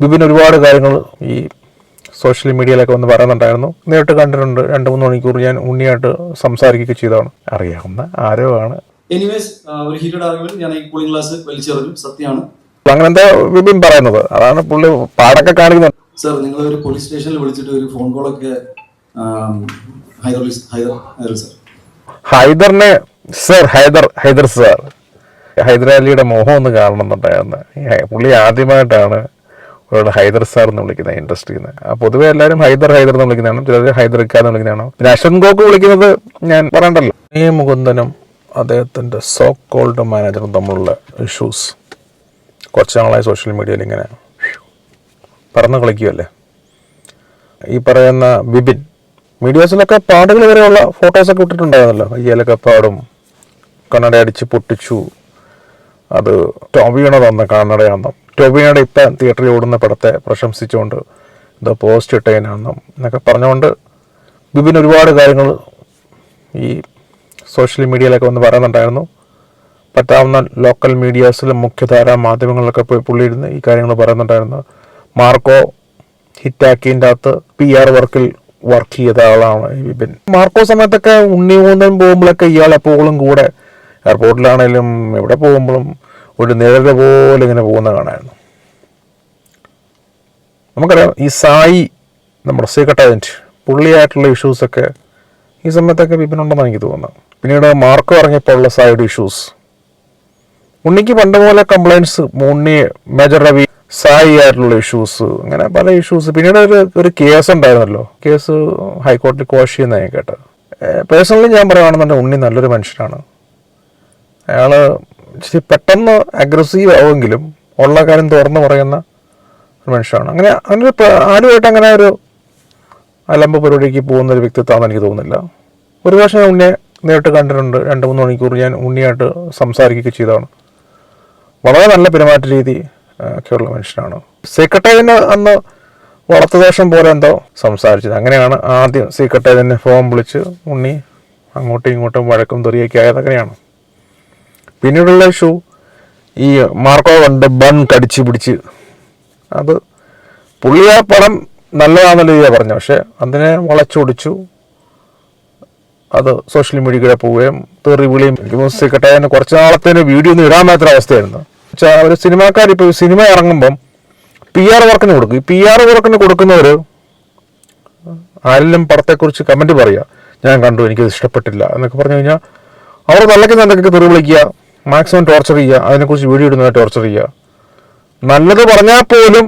ബിബിൻ ഒരുപാട് കാര്യങ്ങൾ ഈ സോഷ്യൽ മീഡിയയിലൊക്കെ വന്ന് പറയുന്നുണ്ടായിരുന്നു. നേരിട്ട് കണ്ടിട്ടുണ്ട്. 2-3 മണിക്കൂർ ഞാൻ ഉണ്ണിയായിട്ട് സംസാരിക്കുകയൊക്കെ ചെയ്തതാണ്. അറിയാവുന്ന ആരോ ആണ്. ഒരു ഹീറ്റഡ് ആർഗ്യുമെന്റ് ഞാൻ ഈ കൂളിംഗ് ഗ്ലാസ് വലിച്ചെറിഞ്ഞു, സത്യമാണ്. അങ്ങനെ എന്താ ബിബിൻ പറയുന്നത്, അതാണ് പുള്ളി പാടൊക്കെ കാണിക്കുന്നത്. സർ, നിങ്ങൾ ഒരു പോലീസ് സ്റ്റേഷനിൽ വിളിച്ചിട്ട് ഒരു ഫോൺ കോളൊക്കെ ഹൈദർ സാർ ഹൈദരാലിയുടെ മോഹം ഒന്ന് കാണണമെന്നുണ്ടായിരുന്നു. പുള്ളി ആദ്യമായിട്ടാണ് ഹൈദർ സാർ എന്ന് വിളിക്കുന്നത് ഇൻഡസ്ട്രിയിൽ നിന്ന്. പൊതുവെ എല്ലാവരും ഹൈദർ എന്ന് വിളിക്കുന്നതാണ്, ചിലർ ഹൈദർക്ക എന്ന് വിളിക്കുന്നതാണ്. പിന്നെ അശ്വൻ ഗോക്ക് വിളിക്കുന്നത് ഞാൻ പറയണ്ടല്ലോ. എ മുകുന്ദനും അദ്ദേഹത്തിൻ്റെ സോ കോൾഡ് മാനേജറും തമ്മിലുള്ള ഇഷ്യൂസ് കുറച്ച് നാളായി സോഷ്യൽ മീഡിയയിൽ ഇങ്ങനെ പറന്ന് കളിക്കുകയല്ലേ. ഈ പറയുന്ന ബിബിൻ മീഡിയാസിലൊക്കെ പാടുകൾ വരെയുള്ള ഫോട്ടോസൊക്കെ ഇട്ടിട്ടുണ്ടായിരുന്നല്ലോ. അയ്യലൊക്കെ പാടും, കണ്ണട അടിച്ച് പൊട്ടിച്ചു, അത് ടോബിയുടെ തന്ന കണ്ണടയാണെന്നും ടോബിയുടെ ഇപ്പം തിയേറ്ററിൽ ഓടുന്ന പടത്തെ പ്രശംസിച്ചുകൊണ്ട് ഇത് പോസ്റ്റ് ഇട്ടേനാണെന്നും എന്നൊക്കെ പറഞ്ഞുകൊണ്ട് ബിബിൻ ഒരുപാട് കാര്യങ്ങൾ ഈ സോഷ്യൽ മീഡിയയിലൊക്കെ വന്ന് പറയുന്നുണ്ടായിരുന്നു. പറ്റാവുന്ന ലോക്കൽ മീഡിയാസിലും മുഖ്യധാരാ മാധ്യമങ്ങളിലൊക്കെ പോയി പുള്ളിയിരുന്ന് ഈ കാര്യങ്ങൾ പറയുന്നുണ്ടായിരുന്നു. മാർക്കോ ഹിറ്റാക്കിൻ്റെ അകത്ത് PR വർക്കിൽ വർക്ക് ചെയ്ത ആളാണ് ഈ ബിബിൻ. മാർക്കോ സമയത്തൊക്കെ ഉണ്ണി മൂന്നൻ പോകുമ്പോഴൊക്കെ ഇയാൾ എപ്പോഴും കൂടെ എയർപോർട്ടിലാണേലും എവിടെ പോകുമ്പോഴും ഒരു നിഴൽ പോലെ ഇങ്ങനെ പോകുന്ന കാണായിരുന്നു. നമുക്കറിയാം ഈ സായി നമ്മുടെ സീക്രട്ട് ഏജന്റ് പുള്ളിയായിട്ടുള്ള ഇഷ്യൂസൊക്കെ ഈ സമയത്തൊക്കെ ബിബിനുണ്ടെന്ന് എനിക്ക് തോന്നുന്നു. പിന്നീട് മാർക്കോ ഇറങ്ങിയപ്പോൾ ഉള്ള സൈഡ് ഇഷ്യൂസ്, ഉണ്ണിക്ക് പണ്ട് പോലെ കംപ്ലൈൻറ്റ്സ്, ഉണ്ണി മേജർ രവി സായി ആയിട്ടുള്ള ഇഷ്യൂസ്, അങ്ങനെ പല ഇഷ്യൂസ്. പിന്നീട് ഒരു കേസ് ഉണ്ടായിരുന്നല്ലോ, കേസ് ഹൈക്കോടതിയിൽ ക്വാഷ് ചെയ്യുന്ന ഞാൻ കേട്ടത്. പേഴ്സണലി ഞാൻ പറയുകയാണെന്നുണ്ടെങ്കിൽ ഉണ്ണി നല്ലൊരു മനുഷ്യനാണ്. അയാൾ പെട്ടെന്ന് അഗ്രസീവ് ആവുമെങ്കിലും ഉള്ള കാര്യം തുറന്ന് പറയുന്ന ഒരു മനുഷ്യനാണ്. അങ്ങനെ ആരുമായിട്ട് അങ്ങനെ ഒരു അലമ്പ് പരിപാടിക്ക് പോകുന്ന ഒരു വ്യക്തിത്വമാണെന്ന് എനിക്ക് തോന്നുന്നില്ല. ഒരു പ്രാവശ്യം ഞാൻ ഉണ്ണിയെ നേരിട്ട് കണ്ടിട്ടുണ്ട്. 2-3 മണിക്കൂർ ഞാൻ ഉണ്ണിയായിട്ട് സംസാരിക്കുകയൊക്കെ ചെയ്തതാണ്. വളരെ നല്ല പെരുമാറ്റ രീതി ഒക്കെയുള്ള മനുഷ്യനാണ്. സെക്രട്ടറിന് അന്ന് വളർത്തുദോഷം പോലെ എന്തോ സംസാരിച്ചത്. അങ്ങനെയാണ് ആദ്യം സെക്രട്ടറിനെ ഫോൺ വിളിച്ച് ഉണ്ണി അങ്ങോട്ടും ഇങ്ങോട്ടും വഴക്കും തെറിയൊക്കെ ആയത്. അങ്ങനെയാണ്. പിന്നീടുള്ള ഇഷ്യൂ ഈ മാർക്കോ കൊണ്ട് ബൺ കടിച്ച് പിടിച്ച്, അത് പുള്ളി ആ പടം നല്ലതാണെന്നുള്ള രീതിയാണ് പറഞ്ഞു. പക്ഷെ അതിനെ വളച്ചൊടിച്ചു, അത് സോഷ്യൽ മീഡിയയിൽ പോവുകയും തെറി വിളിയും. എനിക്ക് സെക്രട്ടറിന് കുറച്ച് നാളത്തേന് വീഡിയോ ഒന്നും ഇടാൻ പറ്റാത്ത അവസ്ഥയായിരുന്നു. ഒരു സിനിമാക്കാർ ഇപ്പോൾ സിനിമ ഇറങ്ങുമ്പം PR വർക്കിന് കൊടുക്കും. ഈ PR വർക്കിന് കൊടുക്കുന്നവർ ആരെങ്കിലും പടത്തെക്കുറിച്ച് കമൻറ്റ് പറയുക, ഞാൻ കണ്ടു, എനിക്കത് ഇഷ്ടപ്പെട്ടില്ല എന്നൊക്കെ പറഞ്ഞു കഴിഞ്ഞാൽ അവർ നല്ലതൊക്കെ തെറി വിളിക്കുക, മാക്സിമം ടോർച്ചർ ചെയ്യുക, അതിനെക്കുറിച്ച് വീഡിയോ ഇടുന്നതായി ടോർച്ചർ ചെയ്യുക. നല്ലത് പറഞ്ഞാൽ പോലും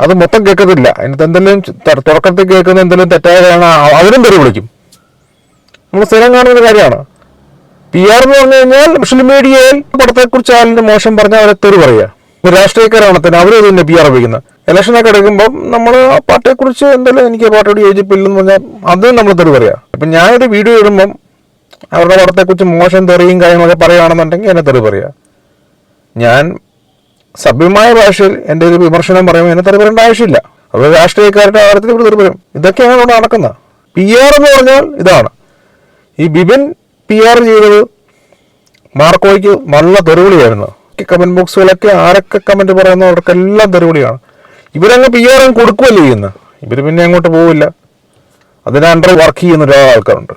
അത് മൊത്തം കേൾക്കത്തില്ല. അതിനകത്ത് എന്തെങ്കിലും തുടക്കത്തിൽ കേൾക്കുന്ന എന്തെങ്കിലും തെറ്റായതാണ് അതിനും തെറി വിളിക്കും. നമ്മൾ സ്ഥിരം കാണുന്ന കാര്യമാണ്. PR എന്ന് പറഞ്ഞു കഴിഞ്ഞാൽ സോഷ്യൽ മീഡിയയിൽ പടത്തെക്കുറിച്ച് ആളിൻ്റെ മോശം പറഞ്ഞാൽ അവരെ തെറി പറയുക. രാഷ്ട്രീയക്കാരാണ് തന്നെ അവരും തന്നെ PR ഉപയോഗിക്കുന്നത്. ഇലക്ഷനൊക്കെ എടുക്കുമ്പം നമ്മൾ ആ പാർട്ടിയെക്കുറിച്ച് എന്തെങ്കിലും എനിക്ക് പാർട്ടിയോട് യോജിപ്പില്ലെന്ന് പറഞ്ഞാൽ അതും നമ്മൾ തെറി പറയുക. ഇപ്പം ഞാനൊരു വീഡിയോ ഇടുമ്പം അവരുടെ പടത്തെക്കുറിച്ച് മോശം തെറിയും കാര്യങ്ങളൊക്കെ പറയുകയാണെന്നുണ്ടെങ്കിൽ എന്നെ തെറി പറയുക. ഞാൻ സഭ്യമായ ഭാഷയിൽ എൻ്റെ ഒരു വിമർശനം പറയുമ്പോൾ എന്നെ തെറി പറയേണ്ട ആവശ്യമില്ല. അത് രാഷ്ട്രീയക്കാരുടെ കാര്യത്തിൽ ഇവിടെ തെറി പറയും. ഇതൊക്കെയാണ് ഇവിടെ നടക്കുന്നത്. PR എന്ന് പറഞ്ഞാൽ ഇതാണ്. ഈ ബിബിൻ PR ചെയ്തത് മാർക്കോയ്ക്ക് നല്ല തെറിവിളിയായിരുന്നു. കമൻറ്റ് ബോക്സുകളൊക്കെ ആരൊക്കെ കമൻറ്റ് പറയുന്നു അവർക്കെല്ലാം തെറിവിളിയാണ്. ഇവരങ്ങ് PR കൊടുക്കുകയല്ലേ ചെയ്യുന്നത്. ഇവർ പിന്നെ അങ്ങോട്ട് പോവില്ല. അതിന് അണ്ടർ വർക്ക് ചെയ്യുന്ന ഒരാൾക്കാരുണ്ട്.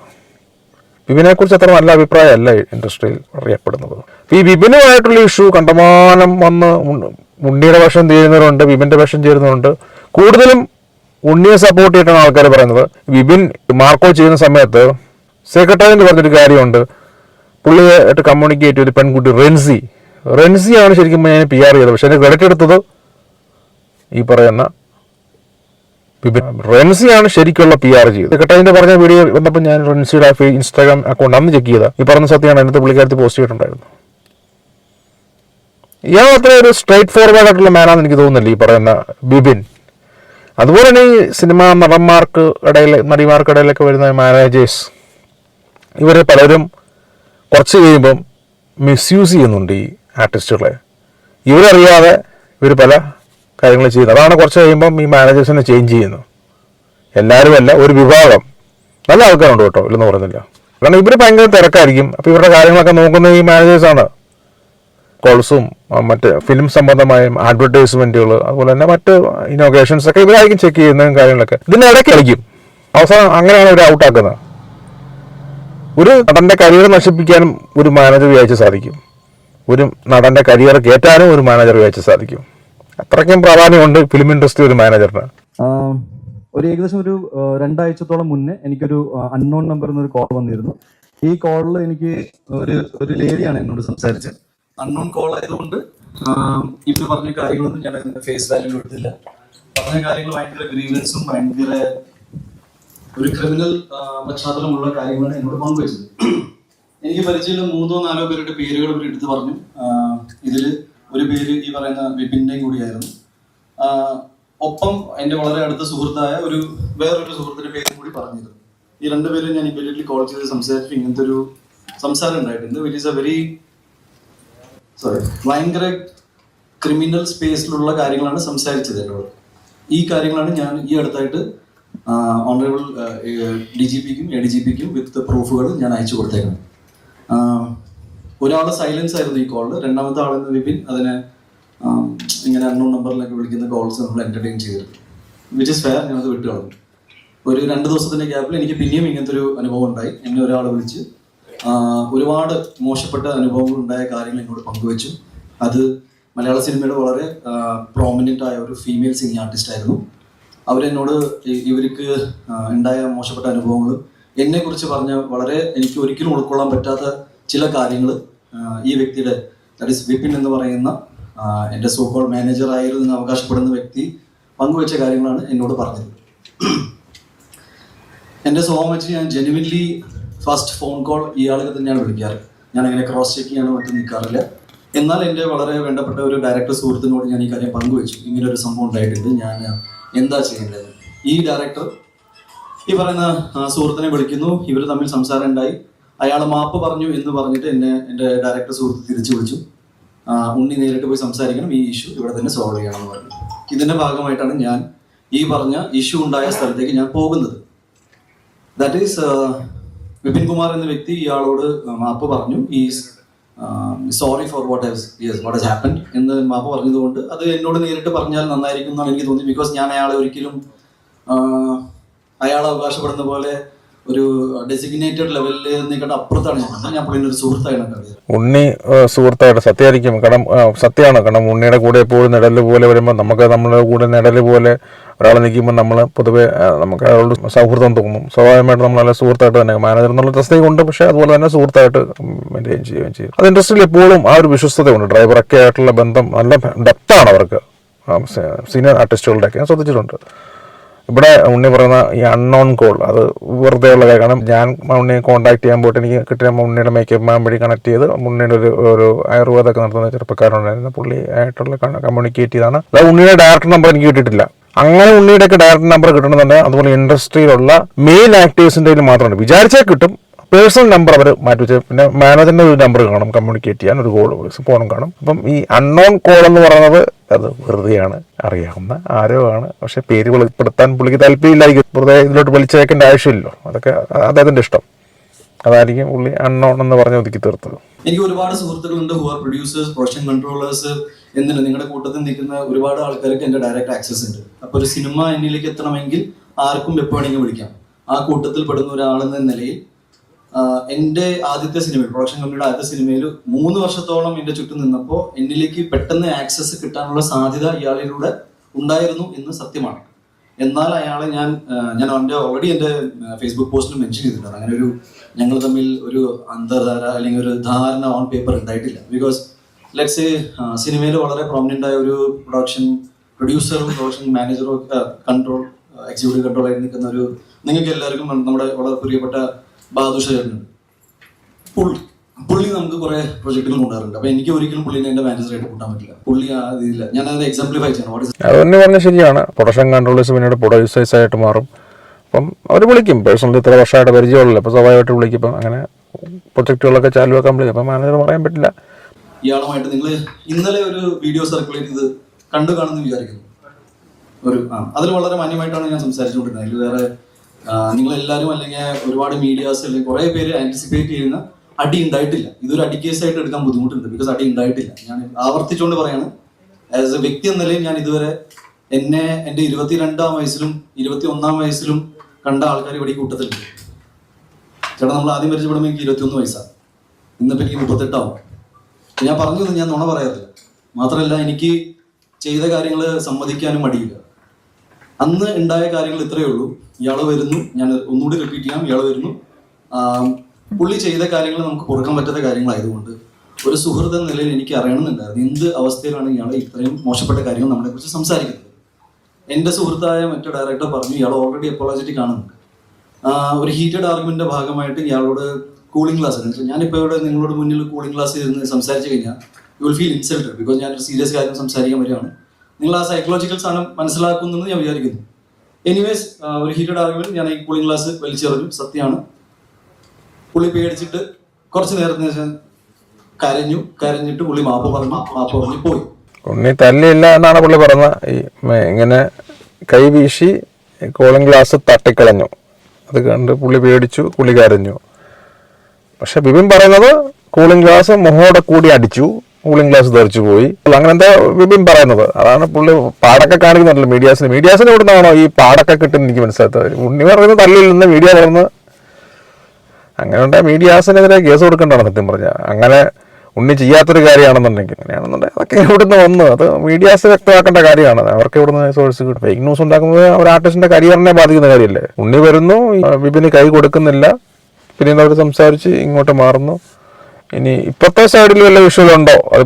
ബിബിനെക്കുറിച്ച് അത്ര നല്ല അഭിപ്രായമല്ല ഇൻഡസ്ട്രിയിൽ അറിയപ്പെടുന്നത്. ഈ ബിബിനുമായിട്ടുള്ള ഇഷ്യൂ കണ്ടമാനം വന്ന് ഉണ്ണിയുടെ വേഷം ചെയ്യുന്നവരുണ്ട്, ബിബിൻ്റെ വേഷം ചേരുന്നവരുണ്ട്. കൂടുതലും ഉണ്ണിയെ സപ്പോർട്ട് ചെയ്തിട്ടാണ് ആൾക്കാർ പറയുന്നത്. ബിബിൻ മാർക്കോ ചെയ്യുന്ന സമയത്ത് സെക്രട്ടറിന് പറഞ്ഞൊരു കാര്യമുണ്ട്, പുള്ളിയായിട്ട് കമ്മ്യൂണിക്കേറ്റ് ചെയ്ത് പെൺകുട്ടി റെൻസിയാണ് ശരിക്കും ഞാൻ PR ചെയ്തത്. പക്ഷെ അതിന് ക്രെഡിറ്റ് എടുത്തത് ഈ പറയുന്ന ബിബിൻ. റെൻസിയാണ് ശരിക്കുള്ള PR ചെയ്തത്. സെക്രട്ടറിന്റെ പറഞ്ഞ വീഡിയോ വന്നപ്പോൾ ഞാൻ റെൻസിയുടെ ഇൻസ്റ്റാഗ്രാം അക്കൗണ്ട് അന്ന് ചെക്ക് ചെയ്താൽ ഈ പറഞ്ഞ സത്യമാണ് അതിനകത്ത് പുള്ളിക്കാരത്തിൽ പോസ്റ്റ് ചെയ്തിട്ടുണ്ടായിരുന്നു. ഇയാൾ അത്ര ഒരു സ്ട്രൈറ്റ് ഫോർവേഡ് ആയിട്ടുള്ള മാനാണെന്ന് എനിക്ക് തോന്നുന്നില്ല ഈ പറയുന്ന ബിബിൻ. അതുപോലെ തന്നെ ഈ സിനിമാ നടിമാർക്കിടയിലൊക്കെ വരുന്ന മാനേജേഴ്സ്, ഇവർ പലരും കുറച്ച് കഴിയുമ്പം മിസ്യൂസ് ചെയ്യുന്നുണ്ട് ഈ ആർട്ടിസ്റ്റുകളെ. ഇവരറിയാതെ ഇവർ പല കാര്യങ്ങൾ ചെയ്യുന്നത്. അതാണ് കുറച്ച് കഴിയുമ്പം ഈ മാനേജേഴ്സിനെ ചേഞ്ച് ചെയ്യുന്നു. എല്ലാവരും അല്ല, ഒരു വിഭാഗം നല്ല ആൾക്കാരുണ്ട് കേട്ടോ, ഇല്ലെന്ന് പറയുന്നില്ല. കാരണം ഇവർ ഭയങ്കര തിരക്കായിരിക്കും. അപ്പോൾ ഇവരുടെ കാര്യങ്ങളൊക്കെ നോക്കുന്ന ഈ മാനേജേഴ്സാണ്. കോൾസും മറ്റ് ഫിലിം സംബന്ധമായ അഡ്വർടൈസ്മെന്റുകൾ അതുപോലെ തന്നെ മറ്റ് ഇനോഗ്രേഷൻസ് ഒക്കെ ഇവരായിരിക്കും ചെക്ക് ചെയ്യുന്നതും കാര്യങ്ങളൊക്കെ ഇതിന്റെ ഇടയ്ക്ക് കളിക്കും. അവസാനം അങ്ങനെയാണ് ഇവർ ഔട്ടാക്കുന്നത്. ഒരു നടന്റെ കരിയർ നശിപ്പിക്കാനും ഒരു മാനേജർ വിചാരിച്ച് സാധിക്കും, ഒരു നടന്റെ കരിയർ കയറ്റാനും ഒരു മാനേജർ വിചാരിച്ച് സാധിക്കും. അത്രയ്ക്കും പ്രാധാന്യമുണ്ട് ഫിലിം ഇൻഡസ്ട്രി ഒരു മാനേജറിന്. ഒരു ഏകദേശം ഒരു 2 ആഴ്ചത്തോളം മുന്നേ എനിക്കൊരു അൺനോൺ നമ്പറിൽ നിന്ന് ഒരു കോൾ വന്നിരുന്നു. ഈ കോളിൽ എനിക്ക് ഒരു ലേഡിയാണ് എന്നോട് സംസാരിച്ചത്. അൺനോൺ കോൾ ആയതുകൊണ്ട് ഇവർ പറഞ്ഞ കാര്യങ്ങളൊന്നും ഞാൻ അതിന്റെ ഫേസ് വാല്യൂ എടുത്തില്ല. പറഞ്ഞ കാര്യങ്ങൾ ഭയങ്കര ഗ്രീവൻസും ഭയങ്കര ഒരു ക്രിമിനൽ പശ്ചാത്തലമുള്ള കാര്യങ്ങളാണ് എന്നോട് പങ്കുവച്ചത്. എനിക്ക് പരിചയമുള്ള 3-4 പേരുടെ പേരുകൾ ഇവർ എടുത്തു പറഞ്ഞു. ഇതിൽ ഒരു പേര് ഈ പറയുന്ന വിപിൻ്റെയും കൂടിയായിരുന്നു. ഒപ്പം എൻ്റെ വളരെ അടുത്ത സുഹൃത്തായ വേറൊരു സുഹൃത്തിന്റെ പേരും കൂടി പറഞ്ഞിരുന്നു. ഈ 2 പേരും ഞാൻ ഇമ്മീഡിയറ്റ്ലി കോൾ ചെയ്ത് സംസാരിച്ചു. ഇങ്ങനത്തെ ഒരു സംസാരം ഉണ്ടായിട്ടുണ്ട്. വിച്ച് ഈസ് എ വെരി ഭയങ്കര ക്രിമിനൽ സ്പേസിലുള്ള കാര്യങ്ങളാണ് സംസാരിച്ചത് എന്നോട്. ഈ കാര്യങ്ങളാണ് ഞാൻ ഈ അടുത്തായിട്ട് ഓണറബിൾ DGPക്കും ADGPക്കും വിത്ത് പ്രൂഫുകൾ ഞാൻ അയച്ചു കൊടുത്തേക്കണം. ഒരാൾ സൈലൻസ് ആയിരുന്നു ഈ കോളിൽ, രണ്ടാമത്തെ ആളെന്ന് വിപിൻ അതിനെ ഇങ്ങനെ അൺനോൺ നമ്പറിലൊക്കെ വിളിക്കുന്ന കോൾസ് നമ്മൾ എന്റർടൈൻ ചെയ്തിരുന്നു. Which is fair. ഞാനത് വിട്ടു കളഞ്ഞു. ഒരു 2 ദിവസത്തിന്റെ ഗ്യാപ്പിൽ എനിക്ക് പിന്നെയും ഇങ്ങനത്തെ ഒരു അനുഭവം ഉണ്ടായി. എന്നെ ഒരാൾ വിളിച്ച് ഒരുപാട് മോശപ്പെട്ട അനുഭവങ്ങൾ ഉണ്ടായ കാര്യങ്ങൾ എന്നോട് പങ്കുവച്ചു. അത് മലയാള സിനിമയുടെ വളരെ പ്രോമിനൻ്റ് ആയ ഒരു ഫീമെയിൽ സിംഗിങ് ആർട്ടിസ്റ്റ് ആയിരുന്നു. അവരെന്നോട് ഇവർക്ക് ഉണ്ടായ മോശപ്പെട്ട അനുഭവങ്ങൾ എന്നെക്കുറിച്ച് പറഞ്ഞ വളരെ എനിക്ക് ഒരിക്കലും ഉൾക്കൊള്ളാൻ പറ്റാത്ത ചില കാര്യങ്ങൾ ഈ വ്യക്തിയുടെ ദാറ്റ് ഈസ് വിപിൻ എന്ന് പറയുന്ന എൻ്റെ സോക്കോൾ മാനേജർ ആയിരുന്നു എന്ന് അവകാശപ്പെടുന്ന വ്യക്തി പങ്കുവെച്ച കാര്യങ്ങളാണ് എന്നോട് പറഞ്ഞത്. എൻ്റെ സ്വഭാവം വെച്ച് ഞാൻ ജെനുവിൻലി ഫസ്റ്റ് ഫോൺ കോൾ ഇയാളെ തന്നെയാണ് വിളിക്കാറ്. ഞാൻ അങ്ങനെ ക്രോസ് ചെക്ക് ചെയ്യാനോ മറ്റും നിൽക്കാറില്ല. എന്നാൽ എൻ്റെ വളരെ വേണ്ടപ്പെട്ട ഒരു ഡയറക്ടർ സുഹൃത്തിനോട് ഞാൻ ഈ കാര്യം പങ്കുവെച്ചു. ഇങ്ങനെ ഒരു സംഭവം ഉണ്ടായിട്ടുണ്ട്, ഞാൻ എന്താ ചെയ്യേണ്ടത്. ഈ ഡയറക്ടർ ഈ പറയുന്ന സുഹൃത്തിനെ വിളിക്കുന്നു. ഇവർ തമ്മിൽ സംസാരം ഉണ്ടായി. അയാൾ മാപ്പ് പറഞ്ഞു എന്ന് പറഞ്ഞിട്ട് എൻ്റെ ഡയറക്ടർ സുഹൃത്ത് തിരിച്ചു വിളിച്ചു. ഉണ്ണി നേരിട്ട് പോയി സംസാരിക്കണം, ഈ ഇഷ്യൂ ഇവിടെ തന്നെ സോൾവ് ചെയ്യണം എന്ന് പറഞ്ഞു. ഇതിന്റെ ഭാഗമായിട്ടാണ് ഞാൻ ഈ പറഞ്ഞ ഇഷ്യൂ ഉണ്ടായ സ്ഥലത്തേക്ക് ഞാൻ പോകുന്നത്. ദാറ്റ് ഈസ് വിപിൻ കുമാർ എന്ന വ്യക്തി ഇയാളോട് മാപ്പ് പറഞ്ഞു. Is sorry for what has happened എന്ന് മാപ്പ് പറഞ്ഞതുകൊണ്ട് അത് എന്നോട് നേരിട്ട് പറഞ്ഞാൽ നന്നായിരിക്കും എന്നാണ് എനിക്ക് തോന്നി. ബിക്കോസ് ഞാൻ അയാളെ ഒരിക്കലും അയാൾ അവകാശപ്പെടുന്ന പോലെ ഒരു ഡെസിഗ്നേറ്റഡ് ലെവലിൽ നിൽക്കേണ്ട അപ്പുറത്താണ് ഞാൻ പുള്ളിൻ്റെ ഒരു സുഹൃത്തായിട്ടാണ് കണ്ടത്. ഉണ്ണി സുഹൃത്തായിട്ട് സത്യമായിരിക്കും. കാരണം സത്യമാണ്. കാരണം ഉണ്ണിയുടെ കൂടെ എപ്പോഴും നിഴല് പോലെ വരുമ്പോൾ നമുക്ക് നമ്മുടെ കൂടെ നിഴല് പോലെ ഒരാൾ നിൽക്കുമ്പോൾ നമ്മൾ പൊതുവെ നമുക്ക് അയാളോട് സൗഹൃദം തോന്നും. സ്വാഭാവികമായിട്ട് നമ്മൾ നല്ല സുഹൃത്തായിട്ട് തന്നെ മാനേജർ എന്നുള്ള തസ്തിക ഉണ്ട്, പക്ഷേ അതുപോലെ തന്നെ സുഹൃത്തായിട്ട് മെയിൻറ്റെയിൻ ചെയ്യുകയും ചെയ്യും. അത് ഇൻഡസ്ട്രിയിൽ എപ്പോഴും ആ ഒരു വിശ്വസ്തതയുണ്ട്. ഡ്രൈവറൊക്കെ ആയിട്ടുള്ള ബന്ധം നല്ല ഡെപ്താണ് അവർക്ക്, സീനിയർ ആർട്ടിസ്റ്റുകളുടെയൊക്കെ ഞാൻ ശ്രദ്ധിച്ചിട്ടുണ്ട്. ഇവിടെ ഉണ്ണി പറയുന്ന ഈ അൺനോൺ കോൾ അത് വെറുതെ ഉള്ള കാരണം ഞാൻ ഉണ്ണിയെ കോൺടാക്ട് ചെയ്യാൻ പോയിട്ട് എനിക്ക് കിട്ടിയ ഉണ്ണിയുടെ മേക്കപ്പ് മാൻ വഴി കണക്ട് ചെയ്ത് ഉണ്ണിയുടെ ഒരു ആയുർവേദമൊക്കെ നടത്തുന്ന ചെറുപ്പക്കാരുണ്ടായിരുന്നു. പുള്ളി ആയിട്ടുള്ള കമ്മ്യൂണിക്കേറ്റ് ചെയ്താണ്. അത് ഉണ്ണിയുടെ ഡയറക്ടർ നമ്പർ എനിക്ക് കിട്ടിയിട്ടില്ല. അങ്ങനെ ഉണ്ണിയുടെയൊക്കെ ഡയറക്ടർ നമ്പർ കിട്ടണമെന്നുണ്ടെങ്കിൽ അതുപോലെ ഇൻഡസ്ട്രിയിലുള്ള മെയിൻ ആക്ടേഴ്സിൻ്റെ മാത്രമാണ് വിചാരിച്ചാൽ കിട്ടും. പേഴ്സണൽ നമ്പർ അവർ മാറ്റി വെച്ച് പിന്നെ മാനേജറിൻ്റെ ഒരു നമ്പർ കാണും കമ്മ്യൂണിക്കേറ്റ് ചെയ്യാൻ, ഒരു കോൾ ഫോണും കാണും. അപ്പം ഈ അൺനോൺ കോൾ എന്ന് പറയുന്നത് അത് വെറുതെയാണ്, അറിയാവുന്ന ആരോ ആണ്. പക്ഷെ പേര് വെളിപ്പെടുത്താൻ പുള്ളിക്ക് താല്പര്യമില്ലായിരിക്കും. വെറുതെ ഇതിലോട്ട് വലിച്ചേക്കേണ്ട ആവശ്യമില്ലല്ലോ. അതൊക്കെ അദ്ദേഹത്തിൻ്റെ ഇഷ്ടം. അതായിരിക്കും പുള്ളി അൺനോൺ എന്ന് പറഞ്ഞ് ഒതുക്കി തീർത്തത്. എനിക്ക് ഒരുപാട് സുഹൃത്തുക്കളുണ്ട്, who are producers, production controllers എന്നില്ല. നിങ്ങളുടെ കൂട്ടത്തിൽ നിൽക്കുന്ന ഒരുപാട് ആൾക്കാർക്ക് എൻ്റെ ഡയറക്റ്റ് ആക്സസ് ഉണ്ട്. അപ്പോൾ ഒരു സിനിമ എന്നിലേക്ക് എത്തണമെങ്കിൽ ആർക്കും എപ്പോൾ വേണമെങ്കിൽ വിളിക്കാം. ആ കൂട്ടത്തിൽ പെടുന്ന ഒരാളെന്ന നിലയിൽ എൻ്റെ ആദ്യത്തെ സിനിമയിൽ, പ്രൊഡക്ഷൻ കമ്പനിയുടെ ആദ്യത്തെ സിനിമയിൽ 3 വർഷത്തോളം എൻ്റെ ചുറ്റും നിന്നപ്പോൾ എന്നിലേക്ക് പെട്ടെന്ന് ആക്സസ് കിട്ടാനുള്ള സാധ്യത ഇയാളിലൂടെ ഉണ്ടായിരുന്നു എന്ന് സത്യമാണ്. എന്നാൽ അയാളെ ഞാൻ ഓൾറെഡി എൻ്റെ ഫേസ്ബുക്ക് പോസ്റ്റിൽ മെൻഷൻ ചെയ്തിട്ടുണ്ട്. അങ്ങനെ ഒരു ഞങ്ങൾ തമ്മിൽ ഒരു അന്തർധാര അല്ലെങ്കിൽ ഒരു ധാരണ ഓൺ പേപ്പർ ഉണ്ടായിട്ടില്ല. ബിക്കോസ് ലെറ്റ്സ് സിനിമയിൽ വളരെ പ്രോമിനൻ്റ് ആയ ഒരു പ്രൊഡ്യൂസറും പ്രൊഡക്ഷൻ മാനേജറും ഒക്കെ എക്സിക്യൂട്ടീവ് കൺട്രോൾ ആയിട്ട് നിൽക്കുന്ന ഒരു, നിങ്ങൾക്ക് എല്ലാവർക്കും നമ്മുടെ വളരെ പ്രിയപ്പെട്ട ബാദുഷ ചേട്ടനുണ്ട്. പുള്ളി നമുക്ക് കുറെ പ്രൊജക്ടുകൾ കൊണ്ടുവരുന്നുണ്ട്. അപ്പൊ എനിക്ക് ഒരിക്കലും പുള്ളിനെ എന്റെ മാനേജറായിട്ട് കൂട്ടാൻ പറ്റില്ല. പുള്ളി ഇതില്ല. ഞാൻ അത് എക്സാംപ്ലിഫൈ ചെയ്യണം. അതെന്നെ പറഞ്ഞ ശരിയാണ്. പ്രൊഡക്ഷൻ കൺട്രോളേഴ്സ് പിന്നീട് പ്രൊഡ്യൂസേഴ്സ് ആയിട്ട് മാറും. അപ്പം അവർ വിളിക്കും. പേഴ്സണലി ഇത്ര വർഷമായിട്ട് പരിചയമുള്ളൂ. അപ്പോൾ സ്വാഭാവികമായിട്ട് വിളിക്കും. ഇപ്പം അങ്ങനെ പ്രൊജക്ടുകളൊക്കെ ചാലു വെക്കാൻ വിളിക്കും. അപ്പം മാനേജർ പറയാൻ പറ്റില്ല. ഇയാളുമായിട്ട് നിങ്ങൾ ഇന്നലെ ഒരു വീഡിയോ സർക്കുലേറ്റ് ചെയ്ത് കണ്ടു കാണുമെന്ന് വിചാരിക്കുന്നു. അതിൽ വളരെ മാന്യമായിട്ടാണ് ഞാൻ സംസാരിച്ചുകൊണ്ടിരുന്നത്. അതിൽ വേറെ നിങ്ങളെല്ലാവരും അല്ലെങ്കിൽ ഒരുപാട് മീഡിയാസ് അല്ലെങ്കിൽ കുറേ പേര് ആന്റിസിപ്പേറ്റ് ചെയ്യുന്ന അടി ഉണ്ടായിട്ടില്ല. ഇതൊരു അടി കേസായിട്ട് എടുക്കാൻ ബുദ്ധിമുട്ടുണ്ട്, ബിക്കോസ് അടി ഉണ്ടായിട്ടില്ല. ഞാൻ ആവർത്തിച്ചുകൊണ്ട് പറയാണ്, ആസ് എ വ്യക്തി എന്ന നിലയിൽ ഞാൻ ഇതുവരെ എന്നെ എൻ്റെ 22-ാം വയസ്സിലും 21-ാം വയസ്സിലും കണ്ട ആൾക്കാർ ഇവിടെ ഈ കൂട്ടത്തിലുണ്ട്. ചേട്ടാ, നമ്മൾ ആദ്യം പരിചയപ്പെടുമ്പോൾ എനിക്ക് 21 വയസ്സാണ്, ഇന്നിപ്പോൾ എനിക്ക് 38 ആവും. ഞാൻ പറഞ്ഞത് ഞാൻ നുണ പറയാറില്ല. മാത്രമല്ല, എനിക്ക് ചെയ്ത കാര്യങ്ങൾ സമ്മതിക്കാനും മടിയില്ല. അന്ന് ഉണ്ടായ കാര്യങ്ങൾ ഇത്രയേ ഉള്ളൂ. ഇയാൾ വരുന്നു, ഞാൻ ഒന്നുകൂടി റിപ്പീറ്റ് ചെയ്യാം, ഇയാൾ വരുന്നു, പുള്ളി ചെയ്ത കാര്യങ്ങൾ നമുക്ക് പൊറുക്കാൻ പറ്റാത്ത കാര്യങ്ങളായതുകൊണ്ട് ഒരു സുഹൃത്ത് എന്ന നിലയിൽ എനിക്ക് അറിയണമെന്നുണ്ടായിരുന്നു എന്ത് അവസ്ഥയിലാണ് ഇയാൾ ഇത്രയും മോശപ്പെട്ട കാര്യങ്ങൾ നമ്മളെ കുറിച്ച് സംസാരിക്കുന്നത്. എൻ്റെ സുഹൃത്തായ മറ്റു ഡയറക്ടർ പറഞ്ഞു, ഇയാൾ ഓൾറെഡി അപ്പോളജറ്റിക് ആണെന്ന്. ഒരു ഹീറ്റഡ് ആർഗ്യുമെന്റിന്റെ ഭാഗമായിട്ട് ഇയാളോട് കൂളിംഗ് ക്ലാസ് ഉണ്ട്. ഞാനിപ്പോൾ ഇവിടെ നിങ്ങളോട് മുന്നിൽ കൂളിംഗ് ക്ലാസ് ഇരുന്ന് സംസാരിച്ചു കഴിഞ്ഞാൽ you will feel insulted, because ഞാനൊരു സീരിയസ് കാര്യം സംസാരിക്കാൻ വരികയാണ്. നിങ്ങൾ ആ സൈക്കോളജിക്കൽ സാധനം മനസ്സിലാക്കുന്നെന്ന് ഞാൻ വിചാരിക്കുന്നു. എനിവേസ്, ഒരു ഹീറ്റഡ് ആർഗ്യുമെന്റ് ഞാൻ ഈ കൂളിംഗ് ക്ലാസ് വലിച്ചെറിഞ്ഞു, സത്യമാണ്. പുള്ളി പേടിച്ചിട്ട് കുറച്ച് നേരത്തിന് ശേഷം കരഞ്ഞിട്ട് പുള്ളി മാപ്പ് പറഞ്ഞു പോയി. ഉണ്ണി തല്ലിയില്ല എന്നാണ് പുള്ളി പറഞ്ഞത്. ഇങ്ങനെ കൈ വീശി കൂളിംഗ് ഗ്ലാസ് തട്ടിക്കളഞ്ഞു, അത് കണ്ട് പുള്ളി പേടിച്ചു, പുള്ളി കരഞ്ഞു. പക്ഷെ ബിബിൻ പറയുന്നത് കൂളിംഗ് ഗ്ലാസ് മുഖോടെ കൂടി അടിച്ചു, കൂളിംഗ് ഗ്ലാസ് തെറിച്ചു പോയി, അങ്ങനെന്താ ബിബിൻ പറയുന്നത്. അതാണ് പുള്ളി പാടൊക്കെ കാണിക്കുന്നുണ്ടല്ലോ മീഡിയാസിന് ഇവിടുന്നാണോ ഈ പാടൊക്കെ കിട്ടുന്നത് എനിക്ക് മനസ്സിലാത്തത്. ഉണ്ണി പറയുന്നത് തല്ലില്ലെന്ന് മീഡിയ പറയുന്നത്. അങ്ങനെ ഉണ്ടായ മീഡിയാസിനെതിരെ കേസ് കൊടുക്കേണ്ടതാണ് സത്യം പറഞ്ഞാൽ. അങ്ങനെ ഉണ്ണി ചെയ്യാത്തൊരു കാര്യമാണെന്നുണ്ടെങ്കിൽ അതൊക്കെ ഇവിടുന്ന് വന്ന് അത് മീഡിയാസ് വ്യക്തമാക്കേണ്ട കാര്യമാണ്. അവർക്ക് ഇവിടുന്ന് സോഴ്സ് കിട്ടും. ഫേക്ക് ന്യൂസ് ഉണ്ടാക്കുന്നത് ഒരു ആർട്ടിസ്റ്റിന്റെ കരിയറിനെ ബാധിക്കുന്ന കാര്യമല്ലേ. ഉണ്ണി വരുന്നു, ബിബിന് കൈ കൊടുക്കുന്നില്ല, പിന്നീട് അവർ സംസാരിച്ച് ഇങ്ങോട്ട് മാറുന്നു. ഇനി ഇപ്പോഴത്തെ സൈഡിൽ വല്ല വിഷയമുണ്ടോ, അത്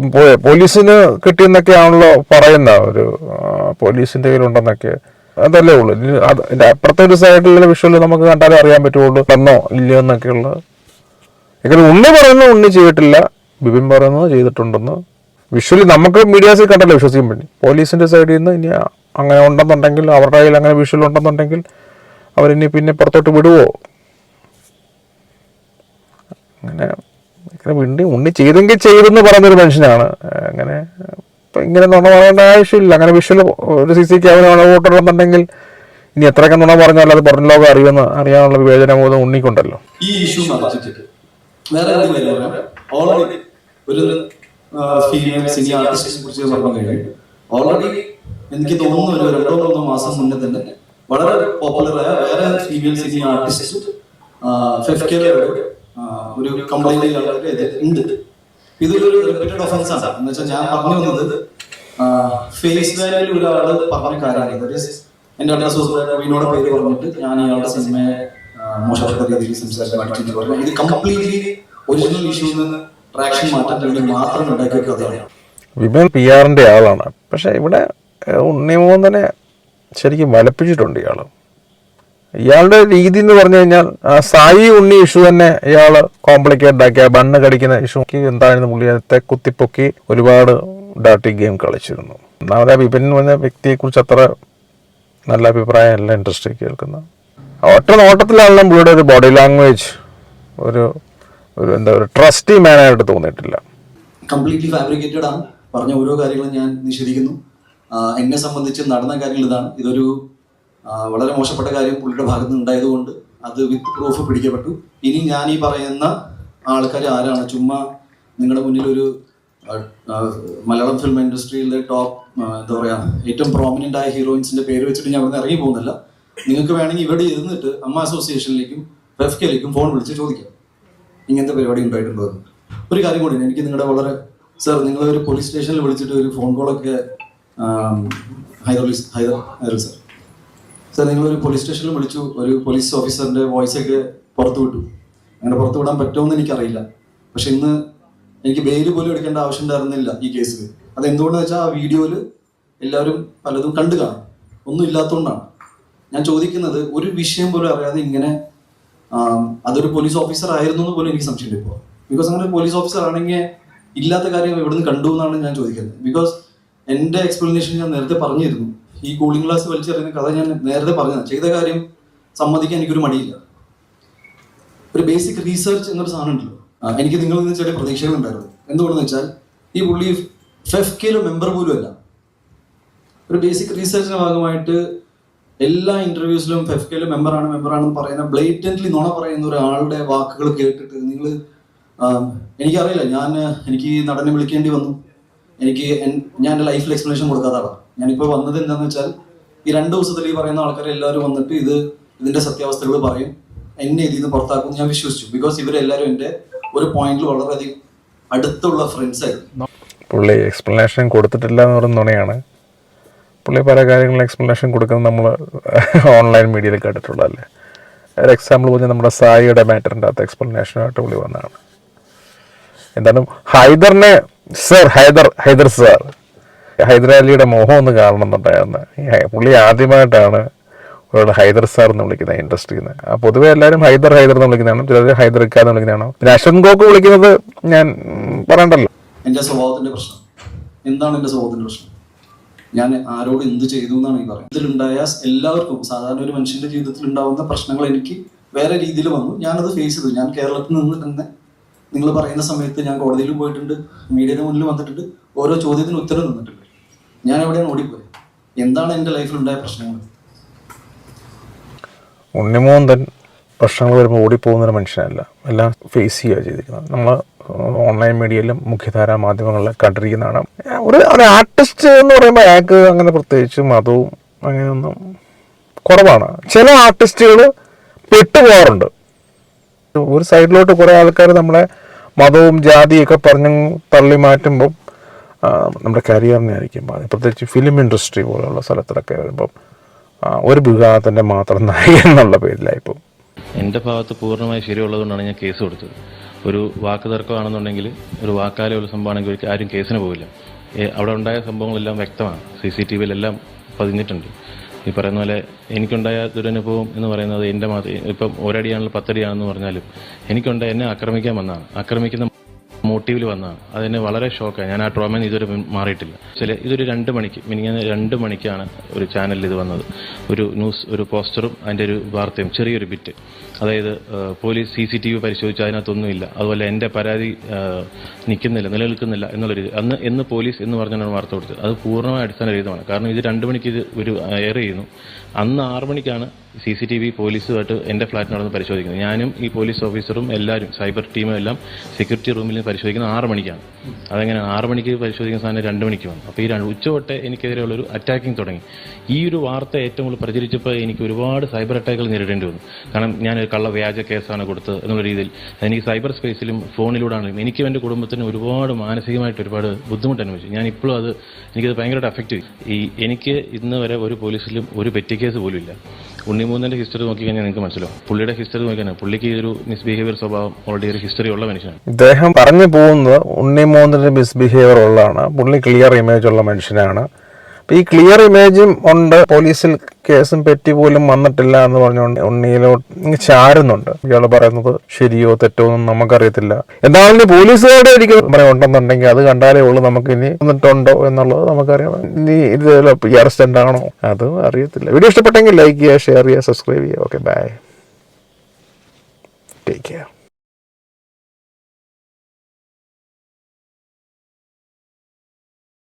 പോലീസിന് കിട്ടിയെന്നൊക്കെയാണല്ലോ പറയുന്ന, ഒരു പോലീസിന്റെ കയ്യിലുണ്ടെന്നൊക്കെ, അതല്ലേ ഉള്ളൂ. അതിന്റെ അപ്പുറത്തെ ഒരു സൈഡിലുള്ള വിഷയം നമുക്ക് കണ്ടാലേ അറിയാൻ പറ്റുള്ളൂ എന്നോ ഇല്ലയോ എന്നൊക്കെയുള്ള. എങ്കിലും ഉണ്ണി പറയുന്നു ഉണ്ണി ചെയ്തിട്ടില്ല, ബിബിൻ പറയുന്നത് ചെയ്തിട്ടുണ്ടെന്ന്. വിഷ്വലി നമുക്ക് മീഡിയാസിൽ കണ്ടല്ലോ വിശ്വസിക്കാൻ പറ്റി. പോലീസിന്റെ സൈഡിൽ നിന്ന് ഇനി അങ്ങനെ ഉണ്ടെന്നുണ്ടെങ്കിൽ, അവരുടെ കയ്യിൽ അങ്ങനെ വിഷ്വൽ ഉണ്ടെന്നുണ്ടെങ്കിൽ അവരിനി പിന്നെ പുറത്തോട്ട് വിടുവോ? അങ്ങനെ ഉണ്ണി ചെയ്തെങ്കിൽ ചെയ്തെന്ന് പറയുന്നൊരു മനുഷ്യനാണ്. അങ്ങനെ ഇങ്ങനെ നുണ പറയേണ്ട ആവശ്യമില്ല. അങ്ങനെ വിഷ്വൽ ഒരു CC ക്യാമറ വോട്ടുണ്ടെന്നുണ്ടെങ്കിൽ ഇനി എത്രയൊക്കെ നുണ പറഞ്ഞാലും അത് പുറം ലോകം അറിയാനുള്ള വിവേചനബോധം ഉണ്ണിക്കുണ്ടല്ലോ. ഈ ഇഷ്യൂ വേറെ ഓൾറെഡി ഒരു ഫീമെയിൽ സിനി ആർട്ടിസ്റ്റിനെ കുറിച്ച് പറഞ്ഞു കഴിഞ്ഞു. ഓൾറെഡി എനിക്ക് തോന്നുന്നു ഒരു 2-3 മാസം മുന്നേ തന്നെ വളരെ പോപ്പുലറായ വേറെ ഫീമെയിൽ സിനി ആർട്ടിസ്റ്റ് ഫെഫ്കേലയോട് ഒരു കംപ്ലൈന്റ് ഉണ്ട്. ഇതൊരു റിപ്പീറ്റഡ് ഒഫൻസ് ആണ്. എന്ന് വെച്ചാൽ ഞാൻ പറഞ്ഞു വന്നത് ഫേസ് വാല്യൂ ഒരാള് പറഞ്ഞ കാര്യമാണ്. എന്റെ അടുത്ത സുഹൃത്തുക്കളോട് പേര് പറഞ്ഞിട്ട് ഞാൻ ഇയാളുടെ സിനിമയെ മോശപ്പെട്ട രീതിയിൽ സംസാരിച്ചു പറഞ്ഞു. ഇത് കംപ്ലീറ്റ്ലി ഒറിജിനൽ ഇഷ്യൂവിൽ നിന്ന് ട്രാക്ഷൻ മാറ്റാൻ വേണ്ടി മാത്രം ഉണ്ടാക്കിയ കഥയാണ്. വിമൽ PR-ന്റെ ആളാണ്. പക്ഷെ ഇവിടെ ഉണ്ണിമോഹനെ ശരിക്കും വലപ്പിച്ചിട്ടുണ്ട് ഇയാള്. ഇയാളുടെ രീതി എന്ന് പറഞ്ഞു കഴിഞ്ഞാൽ സായി ഉണ്ണി ഇഷ്യൂ തന്നെ ഇയാൾ കോംപ്ലിക്കേറ്റഡ് ആക്കിയ ബണ്ണ് കടിക്കുന്ന ഇഷ്യൂ എന്തായിരുന്നു പുള്ളിയത്തെ കുത്തിപ്പൊക്കി ഒരുപാട് ഡാർട്ടി ഗെയിം കളിച്ചിരുന്നു. ഒന്നാമത് ബിപിൻ എന്ന് പറഞ്ഞ വ്യക്തിയെക്കുറിച്ച് അത്ര നല്ല അഭിപ്രായമല്ല ഇൻഡസ്ട്രി കേൾക്കുന്നത്. ഒറ്റ നോട്ടത്തിലാണെങ്കിലും പുള്ളിയുടെ ഒരു ബോഡി ലാംഗ്വേജ് ഒരു എന്താ ഒരു ട്രസ്റ്റി മാനായിട്ട് തോന്നിയിട്ടില്ല. കംപ്ലീറ്റ്ലി ഫാബ്രിക്കേറ്റഡ് ആണ്. പറഞ്ഞ ഓരോ കാര്യങ്ങളും ഞാൻ നിഷേധിക്കുന്നു. എന്നെ സംബന്ധിച്ച് നടന്ന കാര്യങ്ങൾ ഇതാണ്. ഇതൊരു വളരെ മോശപ്പെട്ട കാര്യം പുള്ളിയുടെ ഭാഗത്ത് നിന്ന് ഉണ്ടായതുകൊണ്ട് അത് വിത്ത് പ്രൂഫ് പിടിക്കപ്പെട്ടു. ഇനി ഞാൻ ഈ പറയുന്ന ആൾക്കാർ ആരാണ്, ചുമ്മാ നിങ്ങളുടെ മുന്നിൽ ഒരു മലയാളം ഫിലിം ഇൻഡസ്ട്രിയിലെ ടോപ്പ് എന്താ പറയുക ഏറ്റവും പ്രോമിനൻ്റ് ആയ ഹീറോയിൻസിന്റെ പേര് വെച്ചിട്ട് ഞാൻ അവിടെ ഇറങ്ങി പോകുന്നില്ല. നിങ്ങൾക്ക് വേണമെങ്കിൽ ഇവിടെ ഇരുന്നിട്ട് അമ്മ അസോസിയേഷനിലേക്കും ഫെഫ്കയിലേക്കും ഫോൺ വിളിച്ച് ചോദിക്കാം ഇങ്ങനത്തെ പരിപാടി ഉണ്ടായിട്ടുണ്ടോ എന്ന്. ഒരു കാര്യം കൂടി എനിക്ക് നിങ്ങളുടെ വളരെ സർ, നിങ്ങൾ ഒരു പോലീസ് സ്റ്റേഷനിൽ വിളിച്ചിട്ട് ഒരു ഫോൺ കോളൊക്കെ ഹൈദർ സർ, നിങ്ങളൊരു പോലീസ് സ്റ്റേഷനിൽ വിളിച്ചു, ഒരു പോലീസ് ഓഫീസറിന്റെ വോയിസ് ഒക്കെ പുറത്തു വിട്ടു. അങ്ങനെ പുറത്തു വിടാൻ പറ്റുമെന്ന് എനിക്കറിയില്ല. പക്ഷെ ഇന്ന് എനിക്ക് ബെയിൽ പോലും എടുക്കേണ്ട ആവശ്യം ഉണ്ടായിരുന്നില്ല ഈ കേസിൽ. അതെന്തുകൊണ്ടെന്ന് വെച്ചാൽ ആ വീഡിയോയിൽ എല്ലാവരും പലതും കണ്ടു കാണും. ഒന്നും ഇല്ലാത്തതുകൊണ്ടാണ് ഞാൻ ചോദിക്കുന്നത്. ഒരു വിഷയം പോലും അറിയാതെ ഇങ്ങനെ അതൊരു പോലീസ് ഓഫീസർ ആയിരുന്നു എന്ന് പോലും എനിക്ക് സംശയമില്ല ഇപ്പോൾ. ബിക്കോസ് അങ്ങനെ പോലീസ് ഓഫീസർ ആണെങ്കിൽ ഇല്ലാത്ത കാര്യം എവിടുന്ന് കണ്ടു എന്നാണ് ഞാൻ ചോദിക്കുന്നത്. ബിക്കോസ് എൻ്റെ എക്സ്പ്ലനേഷൻ ഞാൻ നേരത്തെ പറഞ്ഞിരുന്നു. ഈ കൂളിംഗ് ഗ്ലാസ് വലിച്ചെറിയുന്ന കഥ ഞാൻ നേരത്തെ പറഞ്ഞതാണ്. ചെയ്ത കാര്യം സമ്മതിക്കാൻ എനിക്കൊരു മടിയില്ല. ഒരു ബേസിക് റീസെർച്ച് എന്നൊരു സാധനം ഉണ്ടല്ലോ, എനിക്ക് നിങ്ങളിൽ നിന്ന് ചെറിയ പ്രതീക്ഷകളുണ്ടായിരുന്നു. എന്തുകൊണ്ടെന്ന് വെച്ചാൽ ഈ പുള്ളി ഫെഫ്കയിലെ മെമ്പർ പോലും അല്ല. ഒരു ബേസിക് റീസെർച്ചിന്റെ ഭാഗമായിട്ട് എല്ലാ ഇന്റർവ്യൂസിലും ഫെഫ്കയിലെ മെമ്പറാണെന്ന് പറയുന്ന ബ്ലേറ്റന്റ്ലി നുണ പറയുന്ന ഒരാളുടെ വാക്കുകൾ കേട്ടിട്ട് നിങ്ങൾ എനിക്കറിയില്ല, എനിക്ക് ഈ നടനെ വിളിക്കേണ്ടി വന്നു. ഞാൻ എൻ്റെ ലൈഫിൽ എക്സ്പ്ലനേഷൻ കൊടുക്കാത്ത ആളാണ്. ഞാനിപ്പോൾ വന്നത് എന്താണെന്ന് വെച്ചാൽ, ഈ 2 ദിവസത്തിൽ ഈ പറയുന്ന ആൾക്കാർ എല്ലാവരും വന്നിട്ട് ഇതിന്റെ സത്യാവസ്ഥകൾ പറയും, എന്നെ ഇതിൽ നിന്ന് പുറത്താക്കും ഞാൻ വിശ്വസിച്ചു. ബിക്കോസ് ഇവരെല്ലാവരും എൻ്റെ ഒരു പോയിന്റിൽ വളരെയധികം അടുത്തുള്ള ഫ്രണ്ട്സ് ആയിരുന്നു. പുള്ളി എക്സ്പ്ലനേഷൻ കൊടുത്തിട്ടില്ല എന്ന് പറയുന്ന നുണയാണ്. പുള്ളി പല കാര്യങ്ങളും എക്സ്പ്ലനേഷൻ കൊടുക്കുന്നത് നമ്മൾ ഓൺലൈൻ മീഡിയയിൽ കേട്ടിട്ടുള്ളതല്ലേ. ഒരു എക്സാമ്പിൾ പറഞ്ഞാൽ നമ്മുടെ സായിയുടെ മാറ്ററിൻ്റെ അകത്ത് എക്സ്പ്ലനേഷനായിട്ട് പുള്ളി വന്നതാണ്. എന്താണ് ഹൈദറിനെ ഹൈദർ സാർ ഹൈദരാലിയുടെ മോഹം ഒന്ന് കാണണമെന്നുണ്ടായിരുന്നു. പുള്ളി ആദ്യമായിട്ടാണ് ഒരാൾ ഹൈദർ സാർ എന്ന് വിളിക്കുന്നത് ഇൻഡസ്ട്രിയിൽ നിന്ന്. പൊതുവെ എല്ലാവരും ഹൈദർ എന്ന് വിളിക്കുന്നതാണ്, ചിലർ ഹൈദർ ഇക്ക എന്ന് വിളിക്കുന്നതാണ്. പിന്നെ അശ്വൻ ഗോക്ക് വിളിക്കുന്നത് ഞാൻ പറയണ്ടല്ലോ. എൻ്റെ സ്വഭാവത്തിന്റെ പ്രശ്നം എന്താണ്? എൻ്റെ സ്വഭാവത്തിന്റെ പ്രശ്നം ഞാൻ ആരോട് എന്ത് ചെയ്തു എന്നാണ് ഈ പറയുന്നത്. ഇതിലുണ്ടായ എല്ലാവർക്കും, സാധാരണ ഒരു മനുഷ്യന്റെ ജീവിതത്തിൽ ഉണ്ടാവുന്ന പ്രശ്നങ്ങൾ എനിക്ക് വേറെ രീതിയിൽ വന്നു. ഞാനത് ഫേസ് ചെയ്തു. ഞാൻ കേരളത്തിൽ നിന്ന് തന്നെ നിങ്ങൾ പറയുന്ന സമയത്ത് ഞാൻ കോടതിയിൽ പോയിട്ടുണ്ട്, മീഡിയയുടെ മുന്നിൽ വന്നിട്ടുണ്ട്, ഓരോ ചോദ്യത്തിന് ഉത്തരം നിന്നിട്ടുണ്ട്. ഞാൻ എവിടെയാണ് ഓടിപ്പോയത്? എന്താണ് എൻ്റെ ലൈഫിൽ ഉണ്ടായ പ്രശ്നങ്ങൾ? ഉണ്ണിമോന്തൻ പ്രശ്നങ്ങൾ വരുമ്പോൾ ഓടിപ്പോകുന്നൊരു മനുഷ്യനല്ല, എല്ലാം ഫേസ് ചെയ്യുക ചെയ്തിരിക്കുന്നത്. നമ്മൾ ഓൺലൈൻ മീഡിയയിലും മുഖ്യധാരാ മാധ്യമങ്ങളിലും കണ്ടിരിക്കുന്നതാണ്. ഒരു ആർട്ടിസ്റ്റ് എന്ന് പറയുമ്പോൾ അയാൾക്ക് അങ്ങനെ പ്രത്യേകിച്ച് മതവും അങ്ങനെയൊന്നും കുറവാണ്. ചില ആർട്ടിസ്റ്റുകൾ പെട്ടുപോകാറുണ്ട്. ഒരു സൈഡിലോട്ട് കുറേ ആൾക്കാർ നമ്മളെ മതവും ജാതിയൊക്കെ പറഞ്ഞ് തള്ളി മാറ്റുമ്പം നമ്മുടെ കരിയറിനെ ആയിരിക്കും അത്. പ്രത്യേകിച്ച് ഫിലിം ഇൻഡസ്ട്രി പോലുള്ള സ്ഥലത്തിലൊക്കെ വരുമ്പം ഒരു വിഭാഗത്തിൻ്റെ മാത്രം നായകൻ എന്നുള്ള പേരിലായിപ്പോൾ. എൻ്റെ ഭാഗത്ത് പൂർണ്ണമായി ശരിയുള്ളതുകൊണ്ടാണ് ഞാൻ കേസ് കൊടുത്തത്. ഒരു വാക്ക് തർക്കമാണെന്നുണ്ടെങ്കിൽ, ഒരു വാക്കാലുള്ള സംഭവമാണെങ്കിൽ ആരും കേസിന് പോവില്ല. അവിടെ ഉണ്ടായ സംഭവങ്ങളെല്ലാം വ്യക്തമാണ്, CCTVയിലെല്ലാം പതിഞ്ഞിട്ടുണ്ട്. ഈ പറയുന്ന പോലെ എനിക്കുണ്ടായ ദുരനുഭവം എന്ന് പറയുന്നത് എൻ്റെ ഇപ്പം ഒരടിയാണല്ലോ 10 അടിയാണെന്ന് പറഞ്ഞാലും എനിക്കുണ്ടായ എന്നെ ആക്രമിക്കാൻ വന്നതാണ്, ആക്രമിക്കുന്ന മോട്ടീവിൽ വന്നതാണ്. അതെന്നെ വളരെ ഷോക്കായി. ഞാൻ ആ ട്രോമയിൽ ഇതുവരെ മാറിയിട്ടില്ല. ഇതൊരു 2 മണിക്ക് മിനിഞ്ഞാന്ന് 2 മണിക്കാണ് ഒരു ചാനലിൽ ഇത് വന്നത്. ഒരു പോസ്റ്ററും അതിൻ്റെ ഒരു വാർത്തയും ചെറിയൊരു ബിറ്റ്. അതായത് പോലീസ് CCTV പരിശോധിച്ച് അതിനകത്തൊന്നുമില്ല, അതുപോലെ എൻ്റെ പരാതി നിലനിൽക്കുന്നില്ല എന്നുള്ളൊരു എന്ന് പോലീസ് എന്ന് പറഞ്ഞാണ് വാർത്ത കൊടുത്തത്. അത് പൂർണ്ണമായ അടിസ്ഥാനരഹിതമാണ്. കാരണം ഇത് 2 മണിക്ക് ഇത് ഒരു എയർ ചെയ്യുന്നു. അന്ന് 6 മണിക്കാണ് CCTV പോലീസുമായിട്ട് എൻ്റെ ഫ്ലാറ്റിനടന്ന് പരിശോധിക്കുന്നത്. ഞാനും ഈ പോലീസ് ഓഫീസറും എല്ലാവരും സൈബർ ടീമും എല്ലാം സെക്യൂരിറ്റി റൂമിൽ പരിശോധിക്കുന്നത് 6 മണിക്കാണ്. അതെങ്ങനെ 6 മണിക്ക് പരിശോധിക്കുന്ന സാധനം 2 മണിക്ക് വന്നു. അപ്പോൾ ഈ ഉച്ചതൊട്ടെ എനിക്കെതിരെയുള്ളൊരു അറ്റാക്കിംഗ് തുടങ്ങി. ഈ ഒരു വാർത്ത ഏറ്റവും കൂടുതൽ പ്രചരിച്ചപ്പോൾ എനിക്ക് ഒരുപാട് സൈബർ അറ്റാക്കുകൾ നേരിടേണ്ടി വന്നു. കാരണം ഞാനൊരു വ്യാജ കേസാണ് കൊടുത്തത് എന്നുള്ള രീതിയിൽ എനിക്ക് സൈബർ സ്പേസിലും ഫോണിലൂടെയാണെങ്കിലും എനിക്കും എൻ്റെ കുടുംബത്തിന് ഒരുപാട് മാനസികമായിട്ട് ഒരുപാട് ബുദ്ധിമുട്ട് അനുഭവിച്ചു. ഞാൻ ഇപ്പോഴും എനിക്കത് ഭയങ്കരമായിട്ട് അഫക്റ്റ് ചെയ്തു. എനിക്ക് ഇന്ന് വരെ ഒരു പോലീസിലും ഒരു പെറ്റി കേസ് പോലും ഇല്ല. ഉണ്ണിമൂന്നൻ്റെ ഹിസ്റ്ററി നോക്കിക്കഴിഞ്ഞാൽ നിങ്ങൾക്ക് മനസ്സിലാവും. പുള്ളിയുടെ ഹിസ്റ്ററി നോക്കിക്കഴിഞ്ഞാൽ പുള്ളിക്ക് ഒരു മിസ്ബിഹേവിയർ സ്വഭാവം ഓൾറെഡി ഒരു ഹിസ്റ്ററി ഉള്ള മനുഷ്യനാണ്. ഇദ്ദേഹം പറഞ്ഞു പോകുന്നത് ഉണ്ണിമൂന്നൻ്റെ മിസ്ബിഹേവിയർ ഉള്ളതാണ്. പുള്ളി ക്ലിയർ ഇമേജ് ഉള്ള മനുഷ്യനാണ്. ഈ ക്ലിയർ ഇമേജും ഉണ്ട്, പോലീസിൽ കേസും പെറ്റി പോലും വന്നിട്ടില്ല എന്ന് പറഞ്ഞുകൊണ്ട് ഉണ്ണിയിലോട്ട് ചാരുന്നുണ്ട്. ഇയാൾ പറയുന്നത് ശരിയോ തെറ്റോ ഒന്നും നമുക്കറിയത്തില്ല. എന്താണെങ്കിലും പോലീസുകാരുടെ ഒരിക്കലും ഉണ്ടെന്നുണ്ടെങ്കിൽ അത് കണ്ടാലേ ഉള്ളൂ നമുക്ക് ഇനി വന്നിട്ടുണ്ടോ എന്നുള്ളത് നമുക്കറിയാം. ഇനി ഇത് അറസ്റ്റ് ആണോ അതും അറിയത്തില്ല. വീഡിയോ ഇഷ്ടപ്പെട്ടെങ്കിൽ ലൈക്ക് ചെയ്യുക, ഷെയർ ചെയ്യുക, സബ്സ്ക്രൈബ് ചെയ്യുക. Okay, bye, take care.